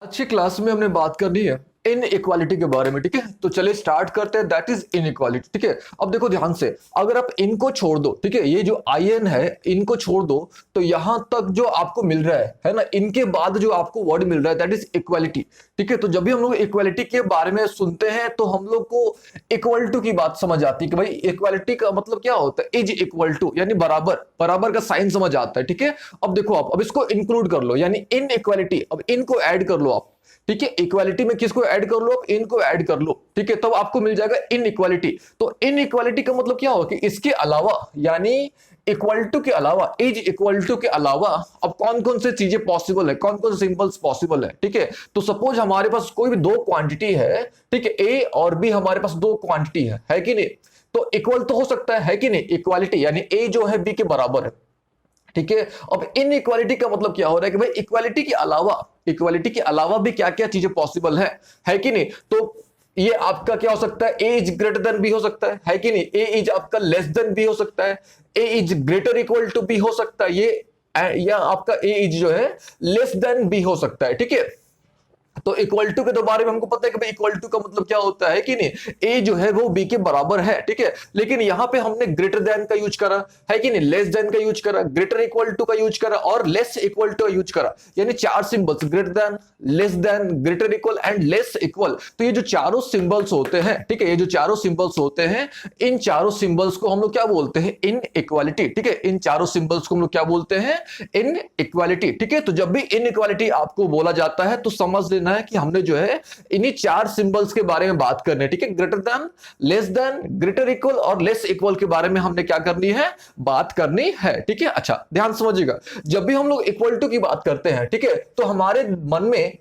आज की क्लास में हमने बात करनी है इन इक्वालिटी के बारे में। ठीक है, तो चलिए स्टार्ट करते हैं। That is in equality. ठीक है, अब देखो ध्यान से, अगर आप इनको छोड़ दो, ठीक है, ये जो आई एन है इनको छोड़ दो, तो यहां तक जो आपको मिल रहा है ना, इनके बाद जो आपको वर्ड मिल रहा है दैट इज इक्वालिटी। ठीक है, तो जब भी हम लोग इक्वालिटी के बारे में सुनते हैं तो हम लोग को इक्वल टू की बात समझ आती है कि भाई इक्वालिटी का मतलब क्या होता है, इज इक्वल टू यानी बराबर, बराबर का साइन समझ आता है। ठीक है, अब देखो आप, अब इसको इंक्लूड कर लो यानी इन इक्वालिटी, अब इनको ऐड कर लो आप। ठीक है, इक्वालिटी में किसको ऐड कर लो, इनको ऐड कर लो। ठीक है, तब आपको मिल जाएगा इन इक्वालिटी। तो इन इक्वालिटी का मतलब क्या होगा कि इसके अलावा यानी इक्वल टू के अलावा, इज इक्वल टू के अलावा अब कौन कौन से चीजें पॉसिबल है, कौन कौन से सिंबल्स पॉसिबल है। ठीक है, तो सपोज हमारे पास कोई भी दो क्वांटिटी है, ठीक है, ए और बी हमारे पास दो क्वांटिटी है कि नहीं, तो इक्वल तो हो सकता है कि नहीं, इक्वालिटी यानी ए जो है बी के बराबर है। ठीक है, अब इन इक्वालिटी का मतलब क्या हो रहा है कि भाई इक्वालिटी के अलावा, इक्वालिटी के अलावा भी क्या क्या चीजें पॉसिबल है कि नहीं। तो ये आपका क्या हो सकता है, A is greater than B हो सकता है कि नहीं, ए इज आपका लेस देन बी हो सकता है, A is greater equal to B हो सकता है, ये या आपका ए इज जो है लेस देन बी हो सकता है। ठीक है, तो इक्वल टू के तो बारे में हमको पता है कि भाई इक्वल टू का मतलब क्या होता है कि नहीं, ए जो है वो बी के बराबर है। ठीक है, लेकिन यहां पे हमने ग्रेटर देन का यूज करा है कि नहीं, लेस देन का यूज करा, ग्रेटर इक्वल टू का यूज करा और लेस इक्वल टू का यूज करा, यानी चार symbols, greater than, less than, greater equal and less equal. तो ये जो चारों सिंबल्स होते हैं, ठीक है, ये जो चारों सिंबल्स होते हैं, इन चारों सिंबल्स को हम लोग क्या बोलते हैं, इन इक्वालिटी। ठीक है, इन चारों सिंबल्स को हम लोग क्या बोलते हैं, इन इक्वालिटी। ठीक है, तो जब भी इन इक्वालिटी आपको बोला जाता है तो समझ लेना है कि हमने जो है इन्हीं चार सिंबल्स के बारे में बात करनी है। ठीक है, greater than, less than, greater equal और लेस इक्वल के बारे में हमने क्या करनी है, बात करनी है। ठीक है, अच्छा ध्यान समझिएगा, जब भी हम लोग इक्वल टू की बात करते हैं, ठीक है, तो हमारे मन में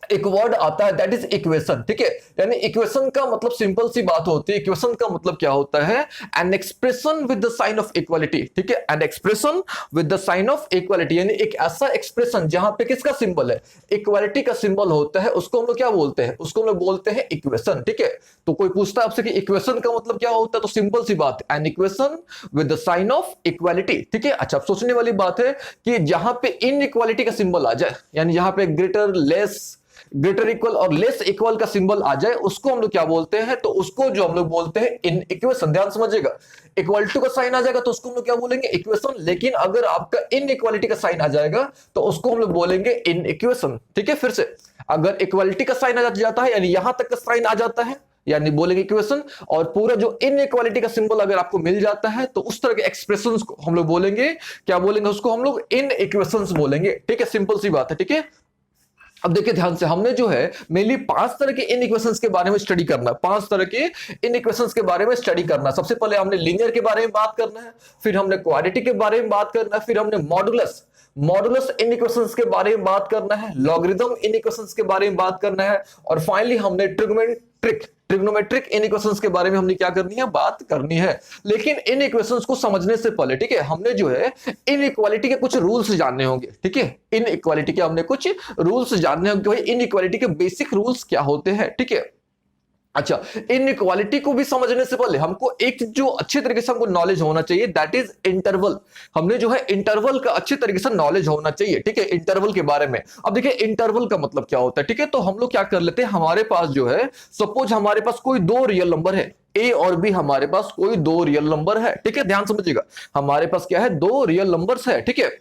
एक वर्ड आता है दैट इज इक्वेशन। ठीक है, यानी इक्वेशन का मतलब सिंपल सी बात होती है, इक्वेशन का मतलब क्या होता है, an expression with the sign of equality. ठीक है, an expression with the sign of equality, यानी एक ऐसा एक्सप्रेशन जहां पे किसका सिंबल है, इक्वालिटी का सिंबल होता है, उसको हम लोग क्या बोलते हैं, उसको हम लोग बोलते हैं इक्वेशन। ठीक है, तो कोई पूछता है आपसे कि इक्वेशन का मतलब क्या होता है, तो सिंपल सी बात है, an equation with the sign of equality. ठीक है, अच्छा सोचने वाली बात है कि जहां पे इन इक्वालिटी का सिंबल आ जाए, यानी जहां पे ग्रेटर, लेस, ग्रेटर इक्वल और लेस इक्वल का सिंबल आ जाए, उसको हम लोग क्या बोलते हैं, तो उसको जो हम लोग बोलते हैं इन इक्वेशन। ध्यान समझिएगा, इक्वल टू का साइन आ जाएगा तो उसको हम लोग क्या बोलेंगे, इक्वेशन, लेकिन अगर आपका इन इक्वालिटी का साइन आ जाएगा तो उसको हम लोग बोलेंगे इन इक्वेशन। ठीक है, फिर से अगर इक्वालिटी का साइन आ जाता है यानी यहां तक का साइन आ जाता है यानी बोलेंगे इक्वेशन, और पूरा जो इन इक्वालिटी का सिंबल अगर आपको मिल जाता है तो उस तरह के एक्सप्रेशंस को हम लोग बोलेंगे, क्या बोलेंगे, उसको हम लोग इन इक्वेशंस बोलेंगे। ठीक है, सिंपल सी बात है। ठीक है, अब देखिए ध्यान से, हमने जो है मेनली पांच तरह के इन इक्वेशंस के बारे में स्टडी करना है, पांच तरह के इन इक्वेशंस के बारे में स्टडी करना है। सबसे पहले हमने लीनियर के बारे में बात करना है, फिर हमने क्वाड्रेटिक के बारे में बात करना है, फिर हमने मॉडुलस, मॉडुलस इन इक्वेशंस के बारे में बात करना है, लॉगरिथम इन इक्वेशंस के बारे में बात करना है, और फाइनली हमने ट्रिग्नोमेट्रिक, ट्रिग्नोमेट्रिक इन इक्वेशंस के बारे में हमने क्या करनी है, बात करनी है। लेकिन इन इक्वेशंस को समझने से पहले, ठीक है, हमने जो है इन इक्वालिटी के कुछ रूल्स जानने होंगे। ठीक है, इन इक्वालिटी के हमने कुछ रूल्स जानने होंगे, भाई इन इक्वालिटी के बेसिक रूल्स क्या होते हैं। ठीक है, अच्छा इन इक्वालिटी को भी समझने से पहले हमको एक जो अच्छे तरीके से हमको नॉलेज होना चाहिए दैट इज इंटरवल। हमने जो है इंटरवल का अच्छे तरीके से नॉलेज होना चाहिए। ठीक है, इंटरवल के बारे में। अब देखिए इंटरवल का मतलब क्या होता है। ठीक है, तो हम लोग क्या कर लेते हैं, हमारे पास जो है सपोज हमारे पास कोई दो रियल नंबर है, ए और बी, हमारे पास कोई दो रियल नंबर है। ठीक है, ध्यान समझिएगा, हमारे पास क्या है, दो रियल नंबर्स है। ठीक है,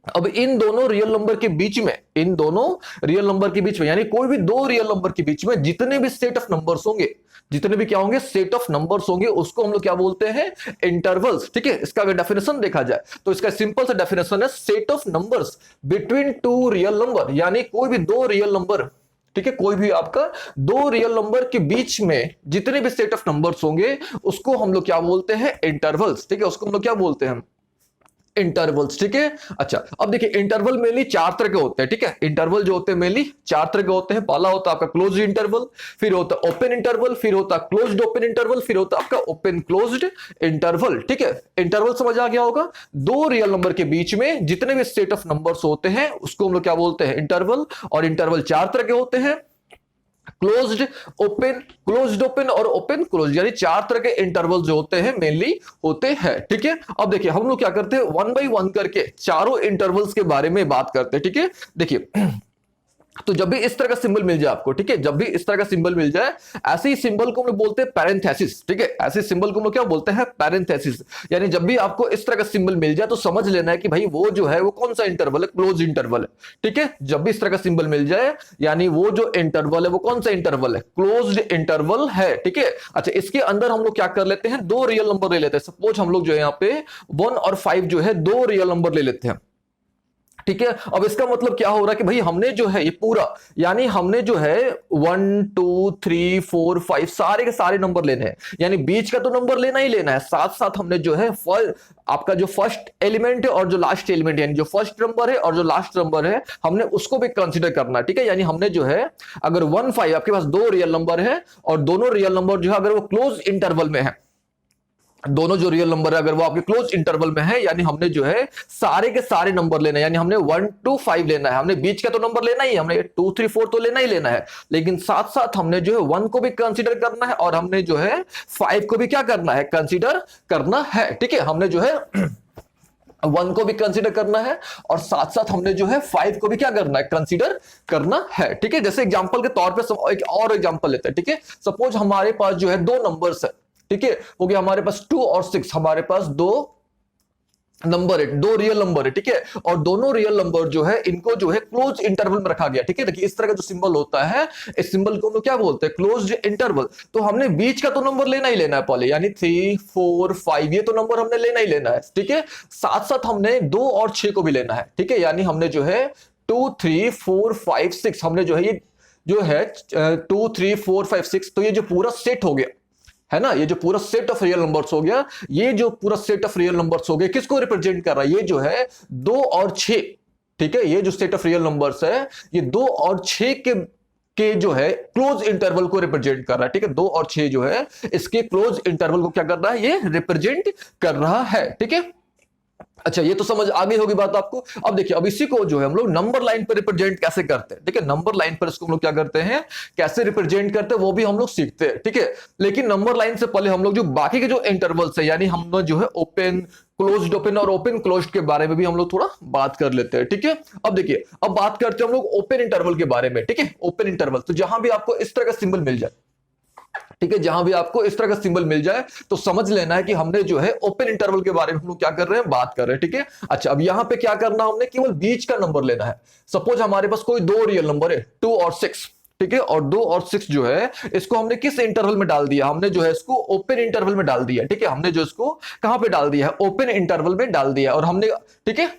अब इन दोनों रियल नंबर के बीच में, इन दोनों रियल नंबर के बीच में, यानी कोई भी दो रियल नंबर के बीच में जितने भी सेट ऑफ नंबर्स होंगे, जितने भी क्या होंगे, सेट ऑफ नंबर्स होंगे, उसको हम लोग क्या बोलते हैं, इंटरवल्स। ठीक है, इसका अगर डेफिनेशन देखा जाए तो इसका सिंपल सा डेफिनेशन है, set of numbers between two real number, यानी कोई भी दो रियल नंबर, ठीक है, कोई भी आपका दो रियल नंबर के बीच में जितने भी सेट ऑफ नंबर्स होंगे उसको हम लोग क्या बोलते हैं, इंटरवल्स। ठीक है, उसको हम लोग क्या बोलते हैं, इंटरवल्स। ठीक है, अच्छा अब देखिए इंटरवल मेनली चार तरह के होते हैं। ठीक है, इंटरवल जो होते हैं मेनली चार तरह के होते हैं। पहला होता है आपका क्लोज्ड इंटरवल, फिर होता है ओपन इंटरवल, फिर होता है क्लोज्ड ओपन इंटरवल, फिर होता है आपका ओपन क्लोज्ड इंटरवल। ठीक है, इंटरवल समझ आ गया होगा, दो रियल नंबर के बीच में जितने भी सेट ऑफ नंबर्स होते हैं उसको हम लोग क्या बोलते हैं, इंटरवल। और इंटरवल चार तरह के होते हैं, क्लोज्ड ओपन, क्लोज्ड ओपन और ओपन क्लोज, यानी चार तरह के इंटरवल जो होते हैं मेनली होते हैं। ठीक है, अब देखिए हम लोग क्या करते हैं, वन बाय वन करके चारों इंटरवल्स के बारे में बात करते हैं। ठीक है, देखिए तो जब भी इस तरह का सिंबल मिल जाए आपको, ठीक है, जब भी इस तरह का सिंबल मिल जाए, ऐसे ही सिंबल को हम लोग बोलते हैं पैरेंथेसिस, ठीक है, ऐसे सिंबल को हम लोग क्या बोलते हैं, पैरेंथेसिस। यानी जब भी आपको इस तरह का सिंबल मिल जाए तो समझ लेना है कि भाई वो जो है वो कौन सा इंटरवल है, क्लोज इंटरवल है, ठीक है। जब भी इस तरह का सिंबल मिल जाए यानी वो जो इंटरवल है वो कौन सा इंटरवल है, क्लोज्ड इंटरवल है, ठीक है। अच्छा, इसके अंदर हम लोग क्या कर लेते हैं, दो रियल नंबर ले लेते हैं। सपोज हम लोग जो है यहाँ पे 1 और 5 जो है दो रियल नंबर ले लेते हैं, ठीक है। अब इसका मतलब क्या हो रहा है कि भाई हमने जो है ये पूरा, यानी हमने जो है 1 2 3 4 5 सारे के सारे नंबर लेने हैं, यानी बीच का तो नंबर लेना ही लेना है, साथ साथ हमने जो है आपका जो फर्स्ट एलिमेंट है और जो लास्ट एलिमेंट, यानी जो फर्स्ट नंबर है और जो लास्ट नंबर है, हमने उसको भी कंसीडर करना है, ठीक है। यानी हमने जो है अगर 1 5 आपके पास दो रियल नंबर है और दोनों रियल नंबर जो है अगर वो क्लोज इंटरवल में है, दोनों जो रियल नंबर है अगर वो आपके क्लोज इंटरवल में है, यानी हमने जो है सारे के सारे नंबर लेना है, यानी हमने 1 2 5 लेना है, हमने बीच का तो नंबर लेना ही है, हमने 2 3 4 तो लेना ही लेना है, लेकिन साथ साथ हमने जो है 1 को भी कंसीडर करना है और हमने जो है 5 को भी क्या करना है, कंसीडर करना है, ठीक है। हमने जो है 1 को भी कंसीडर करना है और साथ साथ हमने जो है 5 को भी क्या करना है, कंसीडर करना है, ठीक है। जैसे एग्जांपल के तौर पे एक और एग्जांपल लेते हैं, ठीक है। सपोज हमारे पास जो है दो नंबर्स है, ठीक है, हो गया हमारे पास 2 और 6, हमारे पास दो नंबर है, दो रियल नंबर है, ठीक है, और दोनों रियल नंबर जो है इनको जो है क्लोज इंटरवल में रखा गया, ठीक है। देखिए इस तरह का जो सिंबल होता है, इस सिंबल को हम लोग क्या बोलते हैं, क्लोज्ड इंटरवल। तो हमने बीच का तो नंबर लेना ही लेना है पहले, यानी 3 4 5 ये तो नंबर हमने लेना ही लेना है, ठीक है। साथ साथ हमने 2 और 6 को भी लेना है, ठीक है, यानी हमने जो है 2 3 4 5 6 हमने जो है ये जो है 2 3 4 5 6, तो ये जो पूरा सेट हो गया है ना, ये जो पूरा सेट ऑफ रियल नंबर्स हो गया, ये जो पूरा सेट ऑफ रियल नंबर्स हो गए किसको रिप्रेजेंट कर रहा है, ये जो है 2 और 6, ठीक है। ये जो सेट ऑफ रियल नंबर्स है ये 2 और 6 के जो है क्लोज इंटरवल को रिप्रेजेंट कर रहा है, ठीक है। 2 और 6 जो है इसके क्लोज इंटरवल को क्या कर रहा है, ये रिप्रेजेंट कर रहा है, ठीक है। अच्छा, ये तो समझ आ गई होगी बात आपको। अब देखिए, अब इसी को जो है हम लोग नंबर लाइन पर रिप्रेजेंट कैसे करते हैं, ठीक है। नंबर लाइन पर इसको हम लोग क्या करते हैं, कैसे रिप्रेजेंट करते हैं वो भी हम लोग सीखते हैं, ठीक है। लेकिन नंबर लाइन से पहले हम लोग जो बाकी के जो इंटरवल्स है, यानी हम लोग जो है ओपन क्लोज्ड ओपन और ओपन क्लोज्ड के बारे में भी हम लोग थोड़ा बात कर लेते हैं, ठीक है। अब देखिए, अब बात करते हैं हम लोग ओपन इंटरवल के बारे में, ठीक है। ओपन इंटरवल, तो जहां भी आपको इस तरह का सिंबल मिल जाए, ठीक है, जहां भी आपको इस तरह का सिंबल मिल जाए तो समझ लेना है कि हमने जो है ओपन इंटरवल के बारे में हम लोग क्या कर रहे हैं, बात कर रहे हैं, ठीक है। अच्छा, अब यहां पे क्या करना, हमने केवल बीच का नंबर लेना है। सपोज हमारे पास कोई दो रियल नंबर है 2 और 6, ठीक है, और 2 और 6 जो है इसको हमने किस इंटरवल में डाल दिया, हमने जो है इसको ओपन इंटरवल में डाल दिया, ठीक है। हमने जो इसको कहां पे डाल दिया है, ओपन इंटरवल में डाल दिया, और हमने, ठीक है,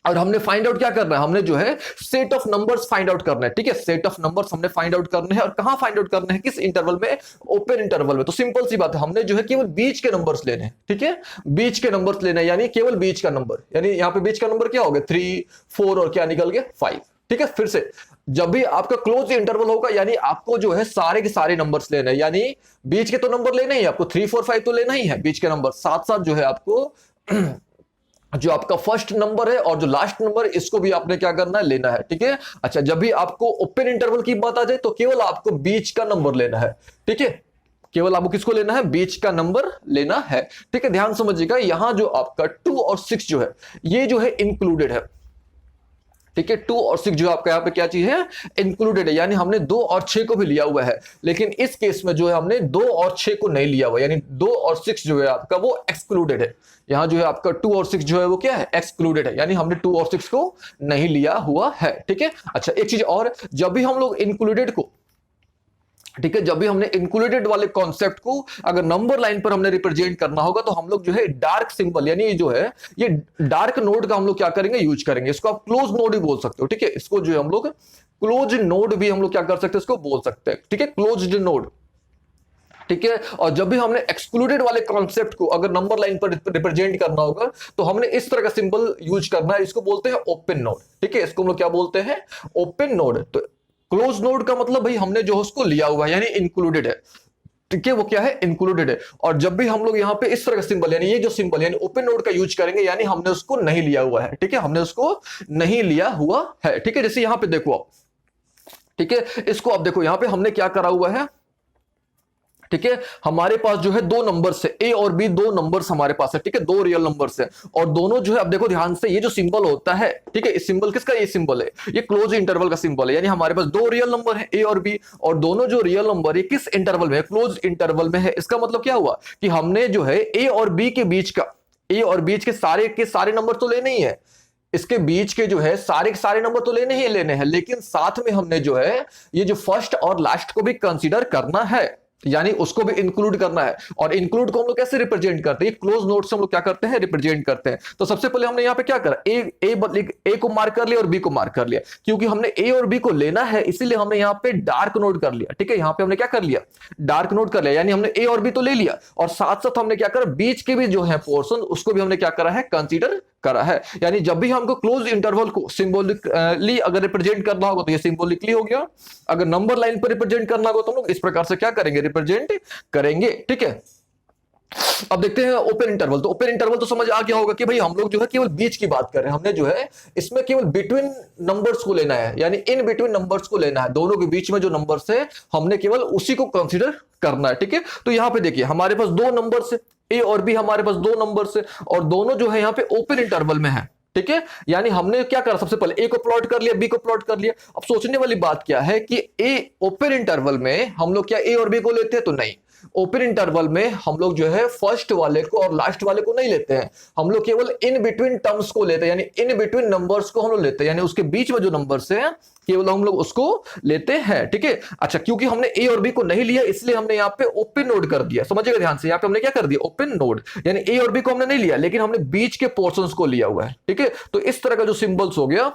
और हमने फाइंड आउट क्या करना है, हमने जो है set of numbers find out करना है, ठीक है। सेट ऑफ नंबर्स हमने फाइंड आउट करने हैं, और कहां फाइंड आउट करना है, किस इंटरवल में, ओपन इंटरवल में। तो सिंपल सी बात है, हमने जो है केवल बीच के नंबर्स लेने हैं, ठीक है, बीच के नंबर्स लेने हैं, यानी केवल बीच का नंबर, यानी यहां पे बीच का नंबर क्या हो गया, 3 4 और क्या निकल गया 5, ठीक है। फिर से जब भी आपका क्लोज इंटरवल होगा, यानी आपको जो है सारे के सारे नंबर्स लेने हैं, यानी बीच के तो नंबर लेने ही, आपको 3 4 5 तो लेना ही है बीच के नंबर, साथ साथ जो है आपको जो आपका फर्स्ट नंबर है और जो लास्ट नंबर है इसको भी आपने क्या करना है, लेना है, ठीक है। अच्छा, जब भी आपको ओपन इंटरवल की बात आ जाए तो केवल आपको बीच का नंबर लेना है, ठीक है, केवल आपको किसको लेना है, बीच का नंबर लेना है, ठीक है। ध्यान समझिएगा, यहां जो आपका 2 और 6 जो है ये जो है इंक्लूडेड है, ठीक है। 2 और 6 जो आपका यहाँ पे क्या चीज है, इंक्लूडेड है, यानी हमने 2 और 6 को भी लिया हुआ है, लेकिन इस केस में जो है हमने 2 और 6 को नहीं लिया हुआ, यानी 2 और 6 जो है आपका वो एक्सक्लूडेड है। यहां जो है आपका 2 और 6 जो है वो क्या है, एक्सक्लूडेड है, यानी हमने 2 और 6 को नहीं लिया हुआ है, ठीक है। अच्छा, एक चीज और, जब भी हम लोग इंक्लूडेड को, ठीक है, जब भी हमने इंक्लूडेड वाले कॉन्सेप्ट को अगर नंबर लाइन पर हमने रिप्रेजेंट करना होगा तो हम लोग जो है डार्क सिंबल, यानी ये जो है ये डार्क नोड का हम लोग क्या करेंगे, यूज करेंगे। इसको आप क्लोज नोड भी बोल सकते हो, ठीक है, इसको जो है हम लोग क्लोज नोड भी हम लोग क्या कर सकते हैं, इसको बोल सकते हैं, ठीक है, क्लोज्ड नोड, ठीक है। और जब भी हमने एक्सक्लूडेड वाले कॉन्सेप्ट को अगर नंबर लाइन पर रिप्रेजेंट करना होगा तो हमने इस तरह का सिंबल यूज करना है, इसको बोलते हैं ओपन नोड, ठीक है, इसको हम लोग क्या बोलते हैं, ओपन नोड। तो क्लोज नोड का मतलब भाई हमने जो उसको लिया हुआ है, यानी इंक्लूडेड है, ठीक है, वो क्या है, इंक्लूडेड है। और जब भी हम लोग यहाँ पे इस तरह का सिंबल, यानी ये जो सिंबल यानी ओपन नोड का यूज करेंगे, यानी हमने उसको नहीं लिया हुआ है, ठीक है, हमने उसको नहीं लिया हुआ है, ठीक है। जैसे यहाँ पे देखो आप, ठीक है, इसको आप देखो, यहाँ पे हमने क्या करा हुआ है, ठीक है। हमारे पास जो है दो नंबर्स है, ए और बी, दो नंबर्स हमारे पास है, ठीक है, दो रियल नंबर्स है और दोनों जो है, अब देखो ध्यान से, ये जो सिंबल होता है, ठीक है, इस सिंबल किसका, ये सिंबल है, ये क्लोज इंटरवल का सिंबल है, यानी हमारे पास दो रियल नंबर है ए और बी और दोनों जो रियल नंबर है किस इंटरवल में है, क्लोज इंटरवल में है। इसका मतलब क्या हुआ कि हमने जो है ए और बी के बीच का, ए और बीच के सारे नंबर तो लेने ही है, इसके बीच के जो है सारे के सारे नंबर तो लेने ही लेने हैं, लेकिन साथ में हमने जो है ये जो फर्स्ट और लास्ट को भी कंसीडर करना है, यानी उसको भी इंक्लूड करना है। और इंक्लूड को हम लोग कैसे रिप्रेजेंट करते हैं, क्लोज नोट से हम लोग क्या करते हैं, रिप्रेजेंट करते हैं। तो सबसे पहले हमने यहाँ पे क्या करा, ए को मार्क कर लिया और बी को मार्क कर लिया, क्योंकि हमने ए और बी को लेना है इसीलिए हमने यहाँ पे डार्क नोट कर लिया, ठीक है, यहाँ पे हमने क्या कर लिया, डार्क नोट कर लिया, यानी हमने ए और बी तो ले लिया और साथ साथ हमने क्या करा, बीच के भी जो है पोर्शन उसको भी हमने क्या करा है, कंसीडर करा है। यानी जब भी हमको क्लोज इंटरवल को सिंबॉलिकली अगर रिप्रेजेंट करना होगा तो ये सिंबॉलिकली हो गया, अगर नंबर लाइन पर रिप्रेजेंट करना होगा तो हम लोग इस प्रकार से क्या करेंगे, रिप्रेजेंट करेंगे, ठीक है। अब देखते हैं ओपन इंटरवल। तो ओपन इंटरवल तो समझ आ गया होगा कि भाई हम लोग जो है केवल बीच की बात कर रहे हैं, हमने जो है इसमें केवल बिटवीन नंबर्स को लेना है, यानी इन बिटवीन नंबर्स को लेना है, दोनों के बीच में जो नंबर्स है हमने केवल उसी को कंसीडर करना है, ठीक है। तो यहां पे देखिए हमारे पास दो नंबर्स है, ए और बी हमारे पास दो नंबर्स है और दोनों जो है यहाँ पे ओपन इंटरवल में है, ठीक है। यानी हमने क्या करा, सबसे पहले ए को प्लॉट कर लिया, बी को प्लॉट कर लिया। अब सोचने वाली बात क्या है कि ए ओपन इंटरवल में हम लोग क्या ए और बी को लेते हैं, तो नहीं, ओपन इंटरवल में हम लोग जो है फर्स्ट वाले को और लास्ट वाले को नहीं लेते हैं, हम लोग केवल इन बिटवीन टर्म्स को लेते हैं, यानी इन बिटवीन नंबर्स को हम लोग लेते हैं, यानी उसके बीच में जो नंबर्स है केवल हम लोग उसको लेते हैं, ठीक है। अच्छा, क्योंकि हमने ए और बी को नहीं लिया इसलिए हमने यहाँ पे ओपन नोड कर दिया, समझिएगा ध्यान से, यहाँ पे हमने क्या कर दिया, ओपन नोड, यानी ए और बी को हमने नहीं लिया लेकिन हमने बीच के पोर्शंस को लिया हुआ है, ठीक है। तो इस तरह का जो सिंबल्स हो गया,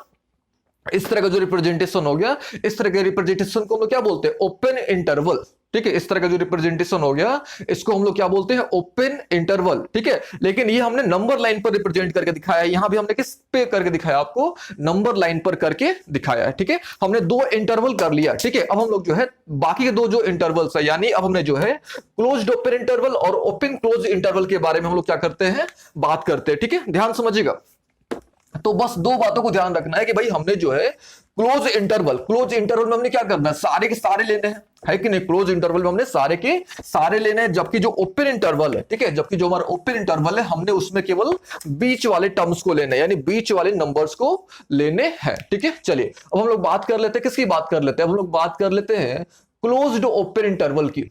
इस तरह का जो रिप्रेजेंटेशन हो गया, इस तरह के रिप्रेजेंटेशन को हम लोग क्या बोलते हैं, ओपन इंटरवल, ठीक है। इस तरह का जो रिप्रेजेंटेशन हो गया इसको हम लोग क्या बोलते हैं, ओपन इंटरवल, ठीक है। लेकिन ये हमने नंबर लाइन पर रिप्रेजेंट करके दिखाया है, यहां भी हमने किस पे करके दिखाया, आपको नंबर लाइन पर करके दिखाया है, ठीक है। हमने दो इंटरवल कर लिया, ठीक है। अब हम लोग जो है बाकी के दो जो इंटरवल्स है, यानी अब हमने जो है क्लोज्ड ओपन इंटरवल और ओपन क्लोज इंटरवल के बारे में हम लोग क्या करते हैं, बात करते हैं, ठीक है। ध्यान समझिएगा। तो बस दो बातों को ध्यान रखना है कि भाई हमने जो है क्लोज इंटरवल में हमने क्या करना है, सारे के सारे लेने हैं, है कि नहीं, क्लोज इंटरवल में हमने सारे के सारे लेने हैं, जबकि जो ओपन इंटरवल है, ठीक है, जबकि जो हमारा ओपन इंटरवल है हमने उसमें केवल बीच वाले टर्म्स को लेने हैं, यानी बीच वाले नंबर्स को लेने हैं, ठीक है। चलिए अब हम लोग बात कर लेते हैं, किसकी बात कर लेते हैं, हम लोग बात कर लेते हैं क्लोज्ड ओपन इंटरवल की,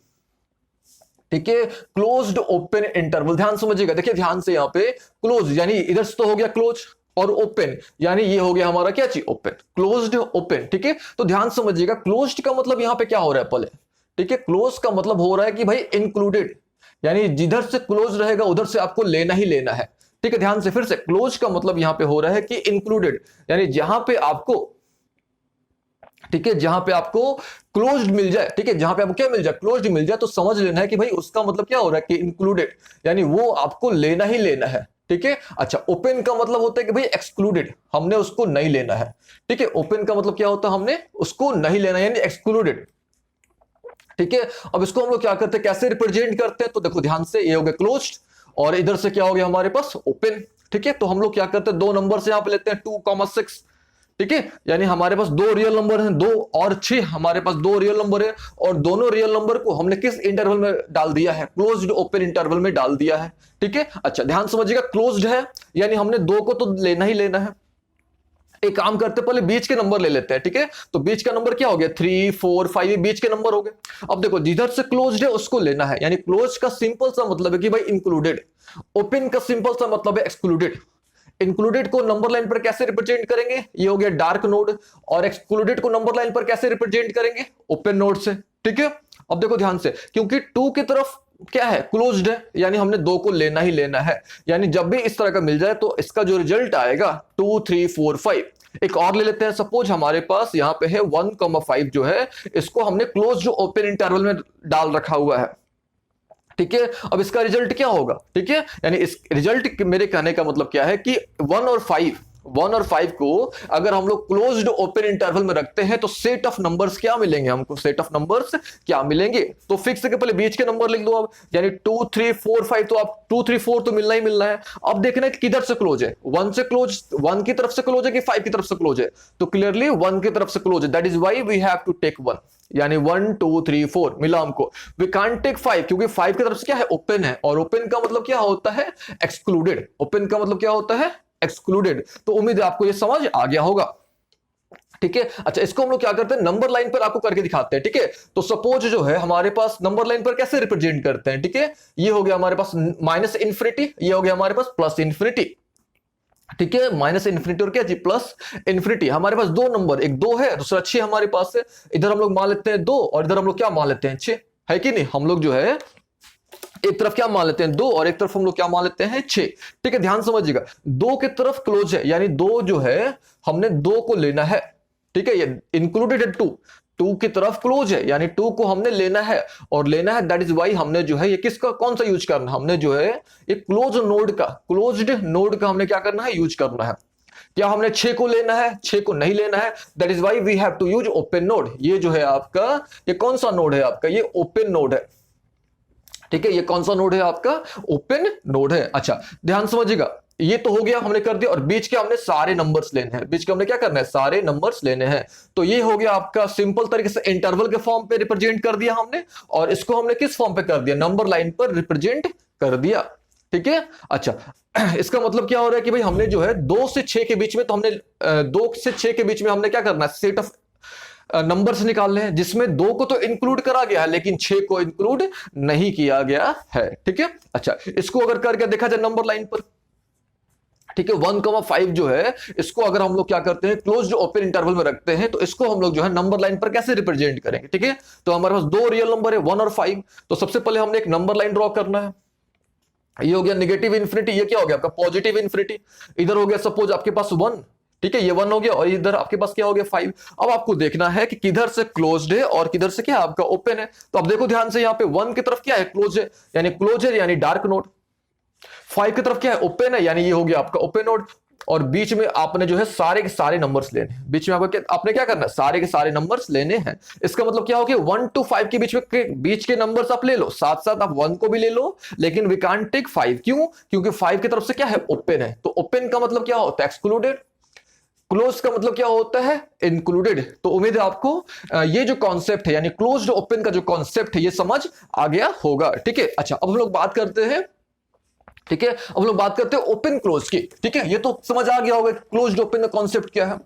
ठीक है। क्लोज्ड ओपन इंटरवल, ध्यान समझिएगा, देखिए ध्यान से, यहाँ पे क्लोज यानी इधर से तो हो गया क्लोज और ओपन यानी ये हो गया हमारा क्या चीज, ओपन, क्लोज्ड ओपन, ठीक है। तो ध्यान समझिएगा, क्लोज्ड का मतलब यहां पे क्या हो रहा है पहले, ठीक है, क्लोज का मतलब हो रहा है कि भाई इंक्लूडेड, यानी जिधर से क्लोज रहेगा उधर से आपको लेना ही लेना है, ठीक है। ध्यान से फिर से, क्लोज का मतलब यहां पे हो रहा है कि इंक्लूडेड, यानी जहां पे आपको, ठीक है, जहां पे आपको क्लोज्ड मिल जाए, ठीक है, जहां पे आपको क्या मिल जाए, क्लोज्ड मिल जाए, तो समझ लेना है कि भाई उसका मतलब क्या हो रहा है कि इंक्लूडेड, यानी वो आपको लेना ही लेना है, ठीक है। अच्छा, ओपन का मतलब होता है कि भाई एक्सक्लूडेड, हमने उसको नहीं लेना है, ठीक है। ओपन का मतलब क्या होता है, हमने उसको नहीं लेना यानी एक्सक्लूडेड, ठीक है। अब इसको हम लोग क्या करते हैं, कैसे रिप्रेजेंट करते हैं, तो देखो ध्यान से, ये हो गया क्लोज्ड और इधर से क्या हो गया हमारे पास, ओपन, ठीक है। तो हम लोग क्या करते हैं, दो नंबर से यहां पे लेते हैं 2,6, ठीक है, यानी हमारे पास दो रियल नंबर हैं, 2 और 6, हमारे पास दो रियल नंबर है और दोनों रियल नंबर को हमने किस इंटरवल में डाल दिया है, क्लोज्ड ओपन इंटरवल में डाल दिया है, ठीक है। अच्छा, ध्यान समझिएगा, क्लोज्ड है यानी हमने दो को तो लेना ही लेना है, एक काम करते पहले बीच के नंबर ले लेते हैं, ठीक है। तो बीच का नंबर क्या हो गया, 3, 4, 5, ये बीच के नंबर हो गए। अब देखो जिधर से क्लोज्ड है उसको लेना है, यानी क्लोज का सिंपल सा मतलब है कि भाई इंक्लूडेड, ओपन का सिंपल सा मतलब है एक्सक्लूडेड। इंक्लूडेड को नंबर लाइन पर कैसे रिप्रेजेंट करेंगे, ये हो गया डार्क नोड, और एक्सक्लूडेड को नंबर लाइन पर कैसे रिप्रेजेंट करेंगे, ओपन नोड से, ठीक है। अब देखो ध्यान से, क्योंकि 2 की तरफ क्या है, क्लोज्ड है, यानी हमने 2 को लेना ही लेना है, यानी जब भी इस तरह का मिल जाए तो इसका जो रिजल्ट आएगा 2, 3, 4, 5। एक और ले लेते हैं, सपोज हमारे पास यहाँ पे है 1,5 जो है, इसको हमने क्लोज ओपन इंटरवल में डाल रखा हुआ है, ठीक है। अब इसका रिजल्ट क्या होगा, ठीक है, यानी इस रिजल्ट मेरे कहने का मतलब क्या है कि 1 और 5 को अगर हम लोग क्लोज्ड ओपन इंटरवल में रखते हैं तो सेट ऑफ नंबर्स क्या मिलेंगे हमको, सेट ऑफ नंबर्स क्या मिलेंगे, तो फिक्स के पहले बीच के नंबर लिख दो अब, यानी 2, 3, 4, 5, तो आप 2, 3, 4 तो मिलना ही मिलना है। अब देखना है किधर से क्लोज है, 1 से क्लोज, 1 की तरफ से क्लोज है कि 5 की तरफ से क्लोज है, तो क्लियरली 1 की तरफ से क्लोज है, that is why we have to take 1, यानी 1 2 3 4 मिला हमको। वी कांट टेक 5 क्योंकि 5 की तरफ से क्या है, ओपन है, और ओपन का मतलब क्या होता है, एक्सक्लूडेड। ओपन का मतलब क्या होता है, एक्सक्लूडेड। तो उम्मीद है आपको ये समझ आ गया होगा, ठीक है। अच्छा, इसको हम लोग क्या करते हैं, नंबर लाइन पर आपको करके दिखाते हैं, ठीक है। तो सपोज जो है हमारे पास नंबर लाइन पर कैसे रिप्रेजेंट करते हैं, ठीक है। ये हो गया हमारे पास माइनस इन्फिनिटी, ये हो गया हमारे पास प्लस इन्फिनिटी, ठीक है। माइनस इन्फिनिटी और क्या जी, प्लस इन्फिनिटी। हमारे पास दो नंबर, एक 2 है, दूसरा 6 हमारे पास है। इधर हम लोग मान लेते हैं 2 और इधर हम लोग क्या मान लेते हैं 6, है कि नहीं। हम लोग जो है एक तरफ क्या मान लेते हैं 2 और एक तरफ हम लोग क्या मान लेते हैं 6, ठीक है। ध्यान समझिएगा, 2 की तरफ क्लोज है, यानी 2 जो है हमने 2 को लेना है, ठीक है। ये इंक्लूडेड है 2 की तरफ क्लोज है, यानी 2 को हमने लेना है, और लेना है दैट इज वाई हमने जो है ये किसका कौन सा यूज करना है, हमने जो है ये क्लोज्ड नोड का हमने क्या करना है, यूज करना है। क्या हमने 6 को लेना है, 6 को नहीं लेना है, that is why we have to use open node. ये जो है आपका, ये कौन सा नोड है आपका, ये ओपन नोड है, ठीक है। ये कौन सा नोड है आपका, ओपन नोड है। अच्छा, ध्यान समझिएगा, ये तो हो गया, हमने कर दिया। और बीच के हमने सारे नंबर्स लेने हैं, बीच के हमने क्या करना है, सारे नंबर्स लेने हैं। तो ये हो गया आपका सिंपल तरीके से इंटरवल के फॉर्म पे रिप्रेजेंट कर दिया हमने, और इसको हमने किस फॉर्म पे कर दिया, नंबर लाइन पर रिप्रेजेंट कर दिया, ठीक है। अच्छा, इसका मतलब क्या हो रहा है कि भाई हमने जो है 2 से 6 के बीच में, तो हमने 2 से 6 के बीच में हमने क्या करना है, सेट ऑफ नंबर्स निकालने हैं, जिसमें 2 को तो इंक्लूड करा गया है लेकिन 6 को इंक्लूड नहीं किया गया है, ठीक है। अच्छा, इसको अगर करके देखा जाए नंबर लाइन पर, ठीक है, 1,5 जो है इसको अगर हम लोग क्या करते हैं, क्लोज्ड ओपन इंटरवल में रखते हैं, तो इसको हम लोग जो है नंबर लाइन पर कैसे रिप्रेजेंट करेंगे, ठीक है। तो हमारे पास 2 रियल नंबर है 1 और 5, तो सबसे पहले हमने एक नंबर लाइन ड्रॉ करना है। ये हो गया नेगेटिव इन्फिनिटी, ये क्या हो गया आपका पॉजिटिव इन्फिनिटी। इधर हो गया सपोज आपके पास 1, ठीक है, ये 1 हो गया, और इधर आपके पास क्या हो गया 5। अब आपको देखना है कि किधर से क्लोज्ड है और किधर से क्या आपका ओपन है। तो अब देखो ध्यान से, यहाँ पे 1 की तरफ क्या है, क्लोज है, यानी डार्क नोड। 5 की तरफ क्या है, ओपन है, यानी ये हो गया आपका ओपन नोड। और बीच में आपने जो है सारे के सारे नंबर्स लेने हैं, बीच में आपने क्या करना है, सारे के सारे नंबर्स लेने हैं। इसका मतलब क्या हो गया, 1 to 5 के बीच के नंबर्स आप ले लो, साथ साथ आप 1 को भी ले लो, लेकिन वी कांट टेक 5। क्यों, क्योंकि 5 की तरफ से क्या है, ओपन है। तो ओपन का मतलब क्या होता है, एक्सक्लूडेड। क्लोज का मतलब क्या होता है, इंक्लूडेड। तो उम्मीद है आपको ये जो कॉन्सेप्ट है, यानी क्लोज्ड ओपन का जो कॉन्सेप्ट है, ये समझ आ गया होगा, ठीक है। अच्छा, अब हम लोग बात करते हैं, ठीक है, अब हम लोग बात करते हैं ओपन क्लोज की, ठीक है। ये तो समझ आ गया होगा क्लोज्ड ओपन का कॉन्सेप्ट क्या है,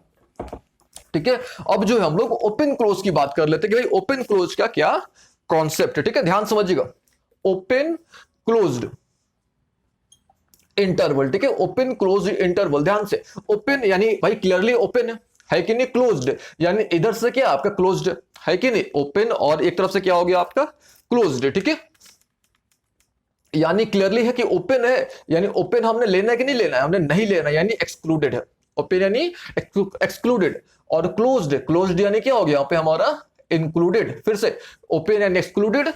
ठीक है। अब जो है हम लोग ओपन क्लोज की बात कर लेते हैं कि भाई ओपन क्लोज का क्या कॉन्सेप्ट है, ठीक है। ध्यान समझिएगा, ओपन क्लोज्ड इंटरवल, ठीक है, ओपन क्लोज इंटरवल। ध्यान से, ओपन यानी भाई क्लियरली ओपन है कि नहीं, क्लोज्ड यानी इधर से क्या आपका क्लोज्ड है कि नहीं, ओपन, और एक तरफ से क्या हो गया आपका क्लोज्ड, ठीक है। यानी क्लियरली है कि ओपन है, यानी ओपन हमने लेना है कि नहीं लेना है, हमने नहीं लेना, यानी एक्सक्लूडेड है। ओपन यानी एक्सक्लूडेड, और क्लोज्ड यानी क्या हो गया यहाँ पे हमारा इंक्लूडेड। फिर से, ओपन यानी एक्सक्लूडेड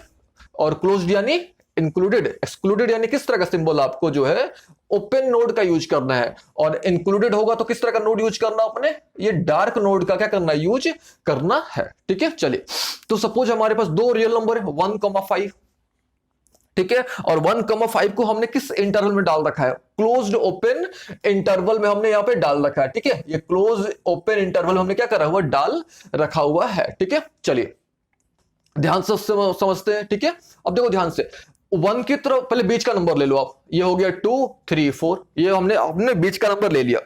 और क्लोज्ड यानी इंक्लूडेड। एक्सक्लूडेड यानी किस तरह का सिंबल आपको जो है ओपन नोड का यूज करना है, और इंक्लूडेड होगा तो किस तरह का नोड यूज करना अपने, ये डार्क नोड का क्या करना है, यूज करना है, ठीक है। चलिए, तो सपोज हमारे पास 2 रियल नंबर है 1,5, ठीक है, और 1,5 को हमने किस इंटरवल में डाल रखा है, क्लोज्ड ओपन इंटरवल में हमने यहां पे डाल रखा है, ठीक है। ये क्लोज ओपन इंटरवल हमने क्या करा हुआ, डाल रखा हुआ है, ठीक है। चलिए ध्यान से समझते हैं, ठीक है। अब देखो ध्यान से, 1 की तरफ पहले बीच का नंबर ले लो आप, ये हो गया 2 3 4, ये हमने बीच का नंबर ले लिया।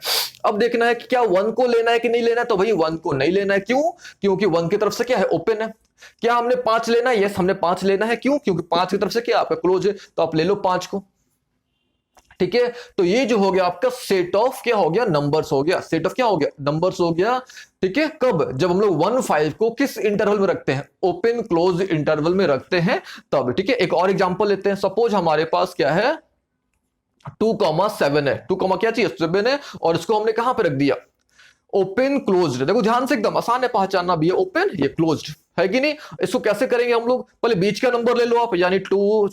अब देखना है कि क्या 1 को लेना है कि नहीं लेना है, तो भाई 1 को नहीं लेना है। क्यों, क्योंकि 1 की तरफ से क्या है, ओपन है। क्या हमने 5 लेना है, यस हमने 5 लेना है। क्यों, क्योंकि 5 की तरफ से क्या आपका क्लोज है, तो आप ले लो 5 को, ठीक है। तो ये जो हो गया आपका सेट ऑफ क्या हो गया, नंबर्स हो गया, सेट ऑफ क्या हो गया, नंबर्स हो गया, ठीक है। कब, जब हम लोग 1,5 को किस इंटरवल में रखते हैं, ओपन क्लोज इंटरवल में रखते हैं तब, ठीक है। एक और एग्जांपल लेते हैं, सपोज हमारे पास क्या है 2,7 है, 2, क्या चाहिए 7 है, और इसको हमने कहां पे रख दिया, ओपन क्लोज्ड। देखो ध्यान से, एकदम आसान है पहचानना भी, ये ओपन ये क्लोज्ड है कि नहीं। इसको कैसे करेंगे हम लोग, पहले बीच का नंबर ले लो आप, यानी 3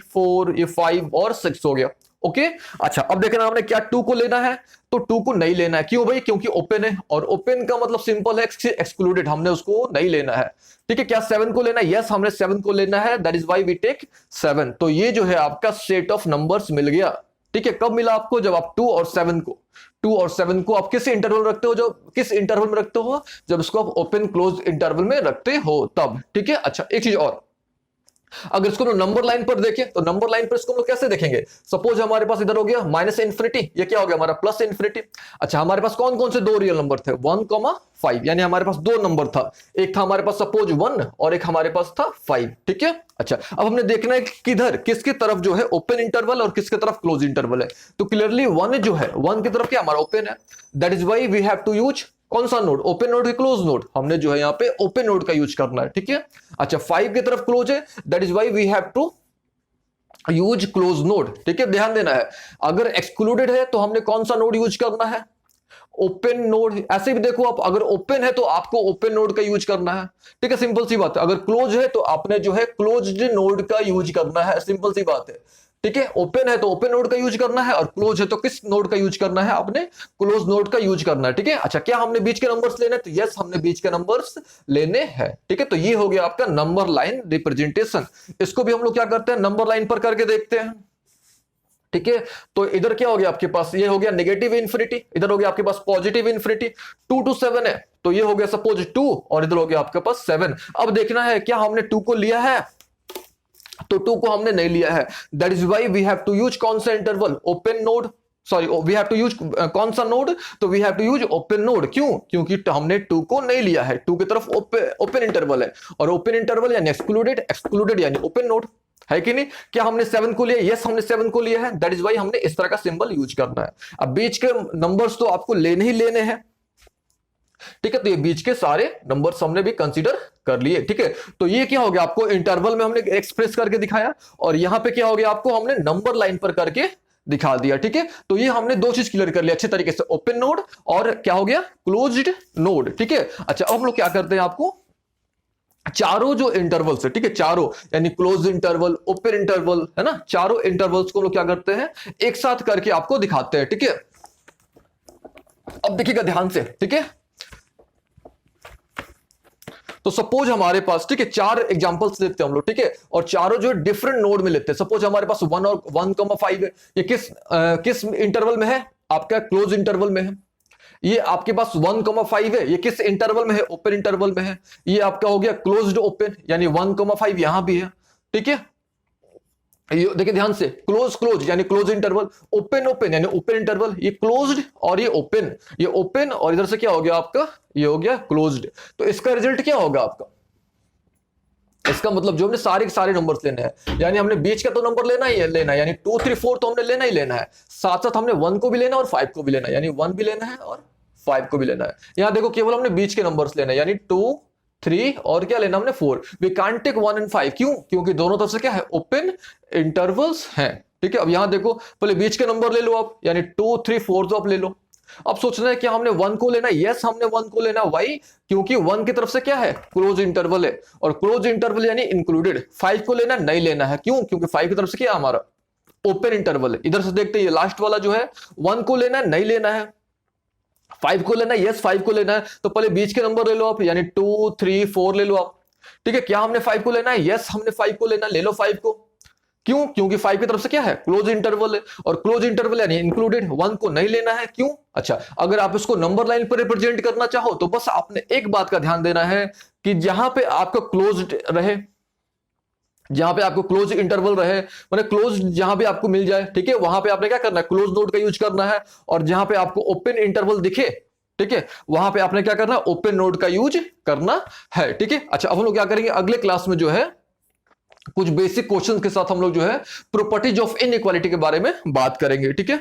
4, ये 5 और 6 हो गया, ओके। अच्छा, अब देखना हमने क्या 2 को लेना है, तो 2 को नहीं लेना है। क्यों भाई, क्योंकि ओपन है, और ओपन का मतलब सिंपल है एक्सक्लूडेड, हमने उसको नहीं लेना है, ठीक है। क्या 7 को लेना है, यस हमने 7 को लेना है, that is why we take 7। तो ये जो है आपका सेट ऑफ नंबर्स मिल गया, ठीक है, कब मिला आपको? जब आप 2 और 7 को आप किस इंटरवल रखते हो, जो किस इंटरवल में रखते हो? जब इसको आप ओपन क्लोज इंटरवल में रखते हो तब, ठीक है। अच्छा, एक चीज और, अगर इसको नंबर लाइन पर देखें तो नंबर लाइन पर इसको हम लोग कैसे देखेंगे? सपोज हमारे पास इधर हो गया माइनस इन्फिनिटी, ये क्या हो गया हमारा? Plus infinity. अच्छा, हमारे पास कौन कौन से दो रियल नंबर थे? 1,5, यानी हमारे पास दो नंबर था, एक था हमारे पास सपोज 1 और एक हमारे पास था 5, ठीक है। अच्छा, अब हमने देखना है किधर, किसकी तरफ जो है ओपन इंटरवल और किसकी तरफ क्लोज इंटरवल है। तो क्लियरली 1 जो है, 1 की तरफ क्या हमारा ओपन है, that is why we have to use कौन सा नोड? ओपन नोड की क्लोज नोड? हमने जो है यहाँ पे ओपन नोड का यूज करना है, ठीक है। अच्छा, 5 की तरफ क्लोज है, that is why we have to use close node, ठीक है। ध्यान देना है, अगर एक्सक्लूडेड है तो हमने कौन सा नोड यूज करना है? Open node. ऐसे भी देखो आप, अगर ओपन है तो आपको ओपन नोड का यूज करना है, ठीक है, सिंपल सी बात है। अगर क्लोज है तो आपने जो है क्लोज्ड नोड का यूज करना है, सिंपल सी बात है, ठीक है। ओपन है तो ओपन नोड का यूज करना है और क्लोज है तो किस नोड का यूज करना है? आपने क्लोज नोड का यूज करना है, ठीक है। अच्छा, क्या हमने बीच के नंबर्स लेने हैं? तो यस, हमने बीच के नंबर्स लेने हैं, ठीक है। तो ये हो गया आपका नंबर लाइन रिप्रेजेंटेशन। इसको भी हम लोग क्या करते हैं? नंबर लाइन पर करके देखते हैं, ठीक है। तो इधर क्या हो गया आपके पास? ये हो गया नेगेटिव इन्फिनिटी, इधर हो गया आपके पास पॉजिटिव इन्फिनिटी। 2 to 7 है तो ये हो गया सपोज 2 और इधर हो गया आपके पास 7। अब देखना है क्या हमने 2 को लिया है? तो 2 को हमने नहीं लिया है, that is why we have to use कौन सा interval? Open node, sorry, we have to use कौन सा नोड? तो we have to use open node. क्यों? क्योंकि हमने 2 को नहीं लिया है, 2 की तरफ ओपन इंटरवल है, और ओपन इंटरवल यानी एक्सक्लूडेड यानी ओपन नोड, है कि नहीं? क्या हमने 7 को लिया? यस, हमने 7 को लिया है, दैट इज वाई हमने इस तरह का सिंबल यूज करना है। अब बीच के नंबर्स तो आपको लेने ही लेने हैं, ठीक है। तो ये बीच के सारे नंबर्स हमने भी कंसीडर कर लिए, ठीक है। तो ये क्या हो गया आपको? इंटरवल में हमने एक्सप्रेस करके दिखाया, और यहां पे क्या हो गया आपको? हमने नंबर लाइन पर करके दिखा दिया, ठीक है। तो ये हमने दो चीज क्लियर कर लिया अच्छे तरीके से, ओपन नोड और क्या हो गया? क्लोज्ड नोड, ठीक है। अच्छा, अब हम लोग क्या करते हैं? आपको चारों जो इंटरवल्स है, ठीक है, चारों यानी क्लोज इंटरवल, ओपन इंटरवल, है ना, चारों इंटरवल्स को लोग क्या करते हैं? एक साथ करके आपको दिखाते हैं, ठीक है। अब देखिएगा ध्यान से, ठीक है। तो सपोज हमारे पास, ठीक है, 4 एग्जांपल्स लेते हैं हम लोग, ठीक है, और चारों जो डिफरेंट नोड में लेते हैं। सपोज हमारे पास 1 और 1,5 है, ये किस इंटरवल में है? आपका क्लोज इंटरवल में है। ये आपके पास 1,5 है, ये किस इंटरवल में है? ओपन इंटरवल में है। ये आपका हो गया क्लोज्ड ओपन, यानी 1,5 यहां भी है, ठीक है। देखिए ध्यान से, क्लोज यानी क्लोज इंटरवल, ओपन यानी ओपन इंटरवल, ये क्लोज्ड और ये ओपन और इधर से क्या हो गया आपका? ये हो गया क्लोज्ड। तो इसका रिजल्ट क्या होगा आपका? इसका मतलब जो हमने सारे के सारे नंबर्स लेने हैं, यानी हमने बीच का तो नंबर लेना ही है, यानी 2, 3, 4 तो हमने लेना ही लेना है, साथ साथ हमने 1 को भी लेना है और 5 को भी लेना है, यानी 1 भी लेना है और 5 को भी लेना है। यहां देखो केवल हमने बीच के नंबर्स लेना है, यानी 2, 3 और क्या लेना हमने? 4। वी कांट टेक 1 and 5, क्यों? क्योंकि दोनों तरफ से क्या है? ओपन इंटरवल्स हैं, ठीक है। अब यहां देखो, पहले बीच के नंबर ले लो आप, यानी 2, 3, 4 तो आप ले लो। अब सोचना है क्या हमने 1 को लेना है? यस, हमने 1 को लेना। वाई? क्योंकि 1 की तरफ से क्या है? क्लोज इंटरवल है, और क्लोज इंटरवल यानी इंक्लूडेड। 5 को लेना नहीं लेना है, क्यों? क्योंकि 5 की तरफ से क्या हमारा? ओपन इंटरवल है। इधर से देखते हैं, ये लास्ट वाला जो है 1 को लेना नहीं लेना है, 5 को लेना है, यस 5 को लेना है। तो पहले बीच के नंबर ले लो आप, यानी 2, 3, 4 ले लो आप, ठीक है। क्या हमने 5 को लेना है? यस, हमने 5 को लेना, ले लो 5 को। क्यों? क्योंकि 5 की तरफ से क्या है? क्लोज इंटरवल है, और क्लोज इंटरवल यानी इंक्लूडेड। 1 को नहीं लेना है, क्यों? अच्छा, अगर आप इसको नंबर लाइन पर रिप्रेजेंट करना चाहो तो बस आपने एक बात का ध्यान देना है कि जहां पे आपका क्लोज रहे, जहां पे आपको क्लोज इंटरवल रहे, मतलब क्लोज जहां भी आपको मिल जाए, ठीक है, वहां पे आपने क्या करना है? क्लोज नोड का यूज करना है। और जहां पे आपको ओपन इंटरवल दिखे, ठीक है, वहां पे आपने क्या करना है? ओपन नोड का यूज करना है, ठीक है। अच्छा, अब हम लोग क्या करेंगे? अगले क्लास में जो है कुछ बेसिक क्वेश्चन के साथ हम लोग जो है प्रॉपर्टीज ऑफ इनइक्वालिटी के बारे में बात करेंगे, ठीक है।